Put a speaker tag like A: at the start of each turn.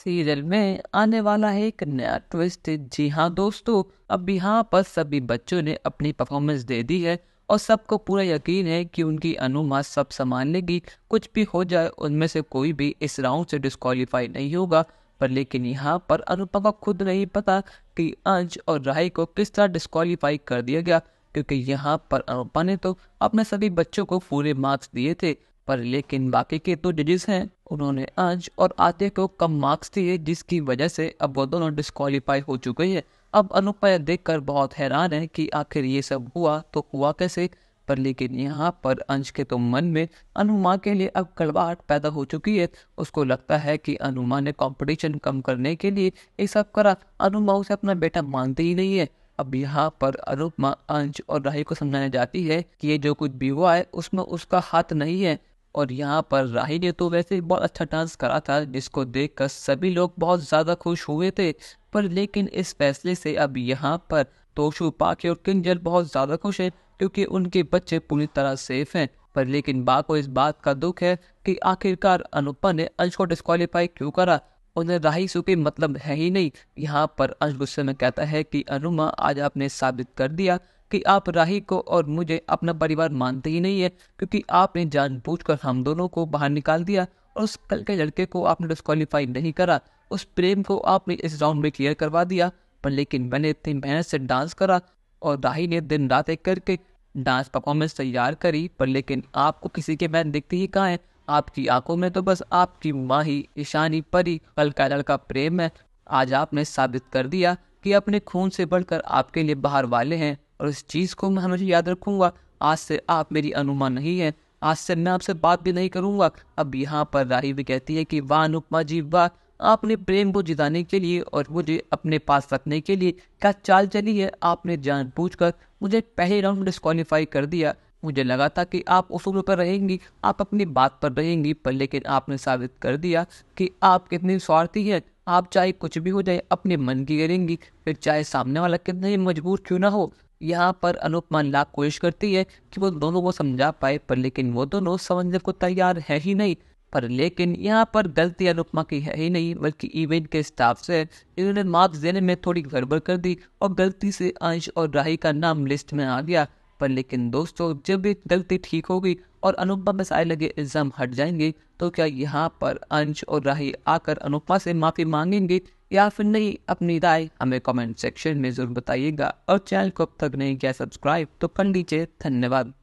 A: Serial में आने वाला है एक नया ट्विस्ट। जी हाँ दोस्तों, अब यहाँ पर सभी बच्चों ने अपनी परफॉर्मेंस दे दी है और सबको पूरा यकीन है कि उनकी अनुमा सब संभाल लेगी। कुछ भी हो जाए उनमें से कोई भी इस राउंड से डिस्क्वालीफाई नहीं होगा। पर लेकिन यहाँ पर अनुपमा को खुद नहीं पता कि अंश और राही को किस तरह डिस्क्वालीफाई कर दिया गया, क्योंकि यहाँ पर अनुपमा ने तो अपने सभी बच्चों को पूरे मार्क्स दिए थे। पर लेकिन बाकी के तो जजेस हैं, उन्होंने अंश और आते को कम मार्क्स दिए, जिसकी वजह से अब वो दोनों डिस्क्वालीफाई हो चुके हैं। अब अनुपमा देखकर बहुत हैरान है कि आखिर ये सब हुआ तो हुआ कैसे। पर लेकिन यहाँ पर अंश के तो मन में अनुमा के लिए अब कड़वाहट पैदा हो चुकी है। उसको लगता है कि अनुमा ने कंपटीशन कम करने के लिए ये सब करा। अनुमा उसे अपना बेटा मानती ही नहीं है। अब यहाँ पर अनुपमा अंश और राही को समझाने जाती है कि ये जो कुछ भी हुआ है उसमें उसका हाथ नहीं है। और यहाँ पर राही ने तो वैसे बहुत अच्छा डांस करा था, जिसको देखकर सभी लोग बहुत ज़्यादा खुश हुए थे। पर लेकिन इस फैसले से अब यहाँ पर तोशु, पाके और किंजल बहुत ज़्यादा खुश हैं, क्योंकि उनके बच्चे पूरी तरह सेफ हैं। पर लेकिन बा को इस बात का दुख है कि आखिरकार अनुपमा ने अंश को डिस्क्वालीफाई क्यों करा। उन्हें राही से कोई मतलब है ही नहीं। यहाँ पर अंश गुस्से में कहता है कि अनुमा, आज आपने साबित कर दिया कि आप राही को और मुझे अपना परिवार मानते ही नहीं है, क्योंकि आपने जानबूझकर हम दोनों को बाहर निकाल दिया और उस कल के लड़के को आपने डिस्क्वालीफाई नहीं करा। उस प्रेम को आपने इस राउंड में क्लियर करवा दिया। पर लेकिन मैंने इतनी मेहनत से डांस करा और राही ने दिन रात एक करके डांस परफॉर्मेंस तैयार करी, पर लेकिन आपको किसी के मैच दिखती ही कहाँ है। आपकी आंखों में तो बस आपकी माँ ही, ईशानी परी, कल का लड़का प्रेम है। आज आपने साबित कर दिया कि अपने खून से बढ़कर आपके लिए बाहर वाले हैं, और इस चीज़ को मैं हमेशा याद रखूंगा। आज से आप मेरी अनुमा नहीं है। आज से मैं आपसे बात भी नहीं करूंगा। अब यहाँ पर राही भी कहती है कि वाह अनुपमा जी वाह, आपने प्रेम को जिताने के लिए और मुझे अपने पास रखने के लिए क्या चाल चली है। आपने जानबूझकर मुझे पहले राउंड में डिस्क्वालीफाई कर दिया। मुझे लगा था कि आप उसूलों पर रहेंगी, आप अपनी बात पर रहेंगी, पर लेकिन आपने साबित कर दिया कि आप कितनी स्वार्थी हैं। आप चाहे कुछ भी हो जाए अपने मन की करेंगी, फिर चाहे सामने वाला कितना ही मजबूर क्यों ना हो। यहाँ पर अनुपमा लाख कोशिश करती है कि वो दोनों को समझा पाए, पर लेकिन वो दोनों समझने को तैयार है ही नहीं। पर लेकिन यहाँ पर गलती अनुपमा की है ही नहीं, बल्कि इवेंट के स्टाफ से। इन्होंने मार्क्स देने में थोड़ी गड़बड़ कर दी और गलती से अंश और राही का नाम लिस्ट में आ गया। पर लेकिन दोस्तों, जब ये गलती ठीक होगी और अनुपमा में सारे लगे इल्जाम हट जाएंगे, तो क्या यहाँ पर अंश और राही आकर अनुपमा से माफ़ी मांगेंगे या फिर नहीं? अपनी राय हमें कमेंट सेक्शन में ज़रूर बताइएगा, और चैनल को अब तक नहीं किया सब्सक्राइब तो कर लीजिए। धन्यवाद।